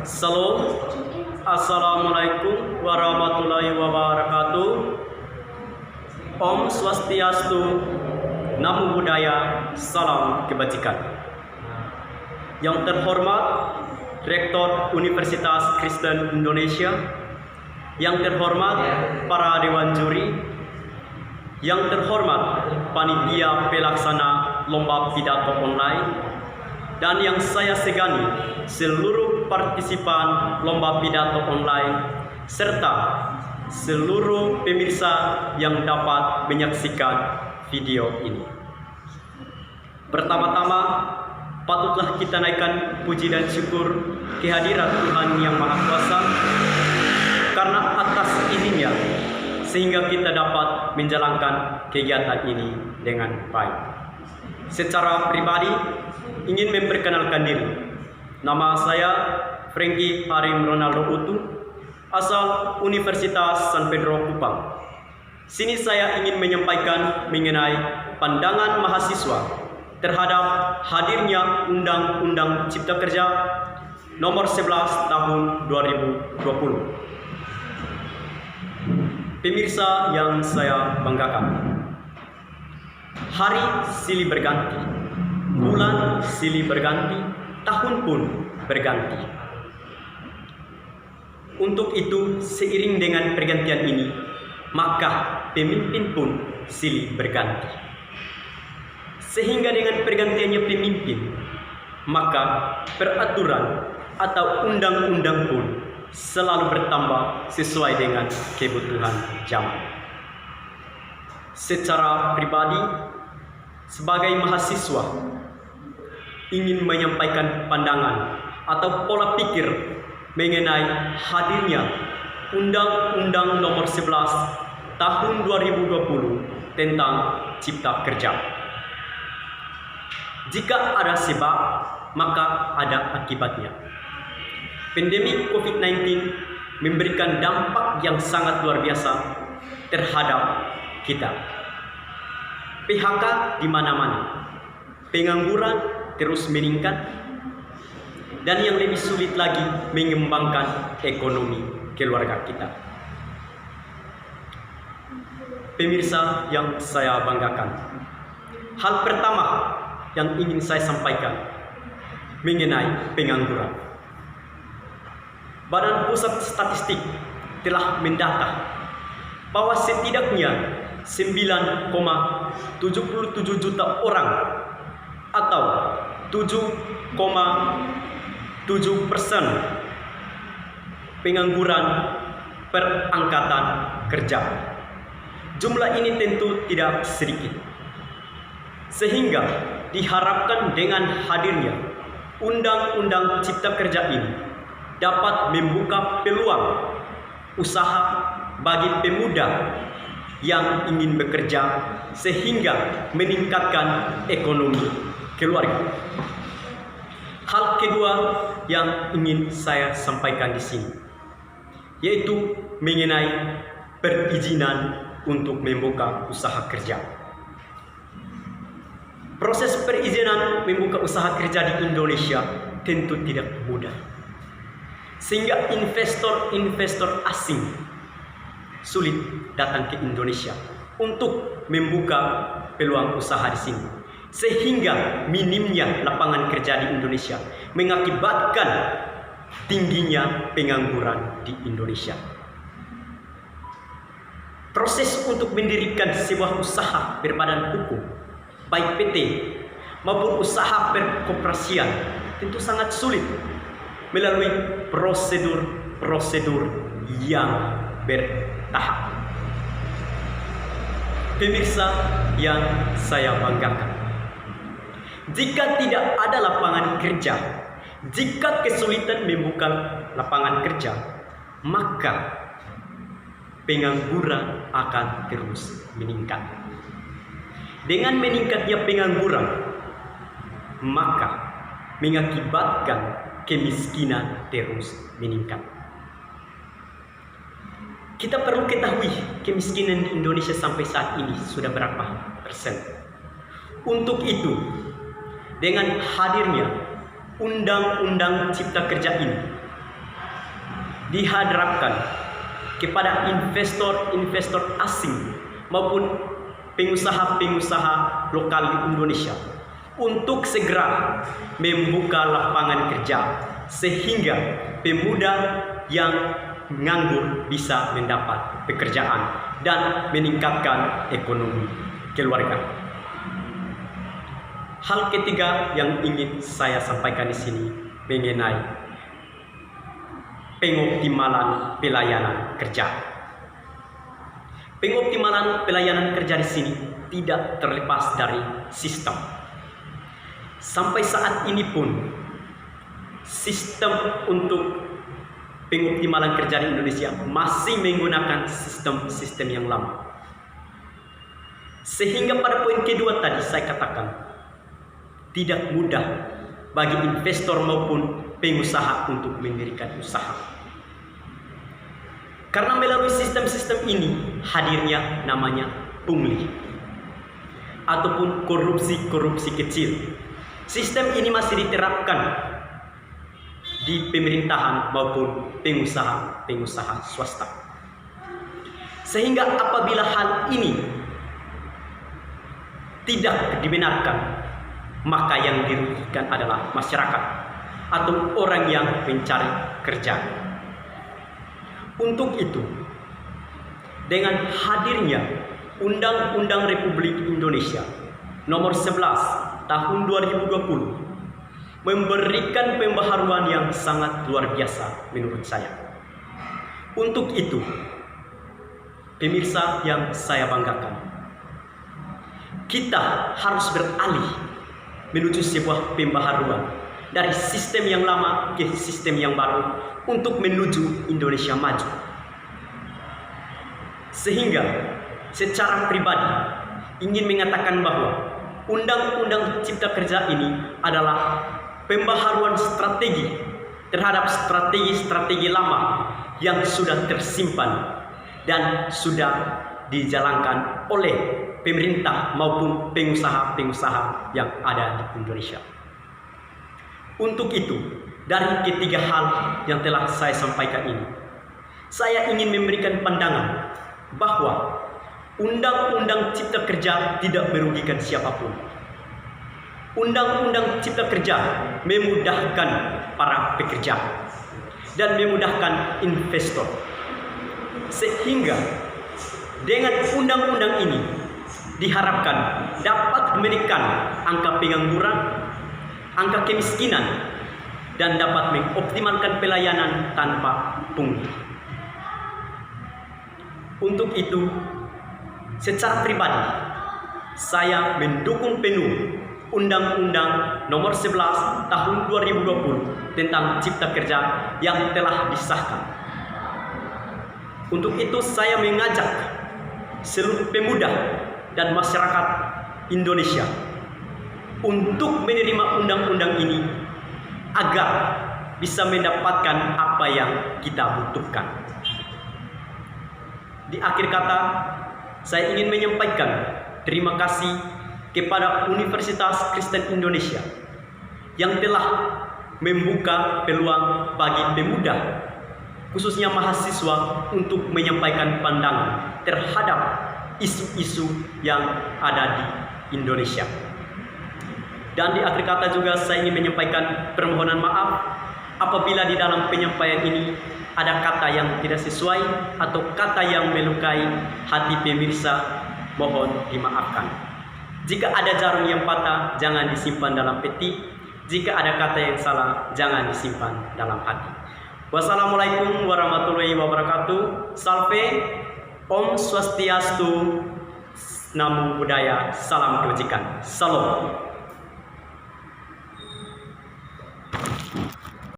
Salam. Assalamualaikum warahmatullahi wabarakatuh. Om Swastiastu, Namo Buddhaya, salam kebajikan. Yang terhormat Rektor Universitas Kristen Indonesia, yang terhormat para dewan juri, yang terhormat panitia pelaksana lomba pidato online, dan yang saya segani seluruh partisipan lomba pidato online serta seluruh pemirsa yang dapat menyaksikan video ini. Pertama-tama, patutlah kita naikkan puji dan syukur kehadirat Tuhan Yang Maha Kuasa karena atas izinnya sehingga kita dapat menjalankan kegiatan ini dengan baik. Secara pribadi ingin memperkenalkan diri. Nama saya Frankie Harim Ronaldo Utu, asal Universitas San Pedro Kupang. Sini saya ingin menyampaikan mengenai pandangan mahasiswa terhadap hadirnya Undang-Undang Cipta Kerja Nomor 11 Tahun 2020. Pemirsa yang saya banggakan, hari silih berganti, bulan silih berganti, tahun pun berganti. Untuk itu, seiring dengan pergantian ini, maka pemimpin pun silih berganti. Sehingga dengan pergantiannya pemimpin, maka peraturan atau undang-undang pun selalu bertambah sesuai dengan kebutuhan zaman. Secara pribadi, sebagai mahasiswa, ingin menyampaikan pandangan atau pola pikir mengenai hadirnya Undang-Undang Nomor 11 Tahun 2020 tentang Cipta Kerja. Jika ada sebab, maka ada akibatnya. Pandemi COVID-19 memberikan dampak yang sangat luar biasa terhadap kita. PHK di mana-mana, pengangguran terus meningkat, dan yang lebih sulit lagi mengembangkan ekonomi keluarga kita. Pemirsa yang saya banggakan, hal pertama yang ingin saya sampaikan mengenai pengangguran. Badan Pusat Statistik telah mendata bahwa setidaknya 9,77 juta orang atau 7,7% pengangguran per angkatan kerja. Jumlah ini tentu tidak sedikit. Sehingga diharapkan dengan hadirnya Undang-Undang Cipta Kerja ini dapat membuka peluang usaha bagi pemuda yang ingin bekerja sehingga meningkatkan ekonomi keluarga. Hal kedua yang ingin saya sampaikan di sini yaitu mengenai perizinan untuk membuka usaha kerja. Proses perizinan membuka usaha kerja di Indonesia tentu tidak mudah, sehingga investor asing sulit datang ke Indonesia untuk membuka peluang usaha di sini, sehingga minimnya lapangan kerja di Indonesia mengakibatkan tingginya pengangguran di Indonesia. Proses untuk mendirikan sebuah usaha berbadan hukum, baik PT maupun usaha perkoperasian, tentu sangat sulit melalui prosedur yang bertahap. Pemirsa yang saya banggakan, jika tidak ada lapangan kerja, jika kesulitan membuka lapangan kerja, maka pengangguran akan terus meningkat. Dengan meningkatnya pengangguran, maka mengakibatkan kemiskinan terus meningkat. Kita perlu ketahui kemiskinan di Indonesia sampai saat ini sudah berapa persen. Untuk itu, dengan hadirnya Undang-Undang Cipta Kerja ini diharapkan kepada investor-investor asing maupun pengusaha-pengusaha lokal di Indonesia untuk segera membuka lapangan kerja sehingga pemuda yang nganggur bisa mendapat pekerjaan dan meningkatkan ekonomi keluarga. Hal ketiga yang ingin saya sampaikan di sini mengenai pengoptimalan pelayanan kerja. Pengoptimalan pelayanan kerja di sini tidak terlepas dari sistem. Sampai saat ini pun sistem untuk pengoptimalan kerja di Indonesia masih menggunakan sistem yang lama. Sehingga pada poin kedua tadi saya katakan tidak mudah bagi investor maupun pengusaha untuk mendirikan usaha. Karena melalui sistem-sistem ini hadirnya namanya pungli ataupun korupsi-korupsi kecil. Sistem ini masih diterapkan di pemerintahan maupun pengusaha-pengusaha swasta. Sehingga apabila hal ini tidak dibenarkan, maka yang dirugikan adalah masyarakat atau orang yang mencari kerja. Untuk itu, dengan hadirnya Undang-Undang Republik Indonesia Nomor 11 Tahun 2020 memberikan pembaharuan yang sangat luar biasa menurut saya. Untuk itu, pemirsa yang saya banggakan, kita harus beralih menuju sebuah pembaharuan dari sistem yang lama ke sistem yang baru untuk menuju Indonesia maju. Sehingga secara pribadi ingin mengatakan bahwa Undang-Undang Cipta Kerja ini adalah pembaharuan strategi terhadap strategi-strategi lama yang sudah tersimpan dan sudah dijalankan oleh pemerintah maupun pengusaha-pengusaha yang ada di Indonesia. Untuk itu, dari ketiga hal yang telah saya sampaikan ini, saya ingin memberikan pandangan bahwa Undang-Undang Cipta Kerja tidak merugikan siapapun. Undang-Undang Cipta Kerja memudahkan para pekerja dan memudahkan investor. Sehingga dengan undang-undang ini diharapkan dapat menekan angka pengangguran, angka kemiskinan, dan dapat mengoptimalkan pelayanan tanpa pungli. Untuk itu, secara pribadi, saya mendukung penuh Undang-Undang Nomor 11 Tahun 2020 tentang Cipta Kerja yang telah disahkan. Untuk itu, saya mengajak seluruh pemuda dan masyarakat Indonesia untuk menerima undang-undang ini agar bisa mendapatkan apa yang kita butuhkan. Di akhir kata, saya ingin menyampaikan terima kasih kepada Universitas Kristen Indonesia yang telah membuka peluang bagi pemuda, khususnya mahasiswa, untuk menyampaikan pandangan terhadap isu-isu yang ada di Indonesia. Dan di akhir kata juga saya ingin menyampaikan permohonan maaf apabila di dalam penyampaian ini ada kata yang tidak sesuai atau kata yang melukai hati pemirsa, mohon dimaafkan. Jika ada jarum yang patah, jangan disimpan dalam peti. Jika ada kata yang salah, jangan disimpan dalam hati. Wassalamualaikum warahmatullahi wabarakatuh. Salve, Om Swastiastu, Namo Buddhaya, salam kebajikan. Salam.